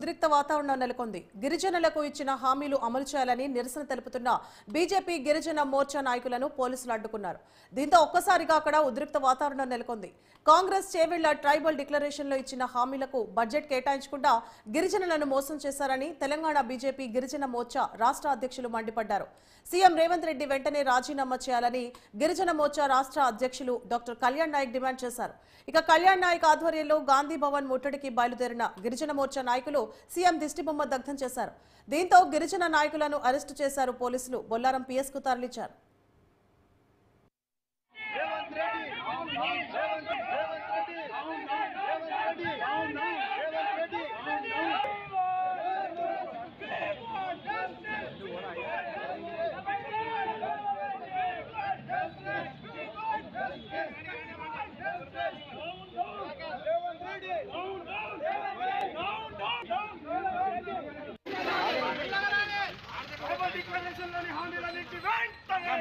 ఉద్రిక్త వాతావరణం నెలకొంది. గిరిజనులకు ఇచ్చిన హామీలు అమలు చేయాలని నిరసన తెలుపుతున్న బీజేపీ గిరిజన మోర్చా నాయకులను పోలీసులు అడ్డుకున్నారు. దీంతో ఒక్కసారిగా అక్కడ ఉద్రిక్త వాతావరణం నెలకొంది. కాంగ్రెస్ చేవెళ్ల ట్రైబల్ డిక్లరేషన్ లో ఇచ్చిన హామీలకు బడ్జెట్ కేటాయించకుండా గిరిజనులను మోసం చేశారని తెలంగాణ బీజేపీ గిరిజన మోర్చా రాష్ట్ర అధ్యక్షులు మండిపడ్డారు. సీఎం రేవంత్ రెడ్డి వెంటనే రాజీనామా చేయాలని గిరిజన మోర్చా రాష్ట్ర అధ్యక్షులు డాక్టర్ కళ్యాణ్ నాయక్ డిమాండ్ చేశారు. ఇక కళ్యాణ్ నాయక్ ఆధ్వర్యంలో గాంధీ భవన్ ముట్టడికి బయలుదేరిన గిరిజన మోర్చా నాయకులు సీఎం దిష్టిబొమ్మ దగ్ధం చేశారు. దీంతో గిరిజన నాయకులను అరెస్టు చేశారు పోలీసులు. బొల్లారం పిఎస్ కు తరలించారు. డిక్లరేషన్ లోని హామీలన్నింటినీ వెంటనే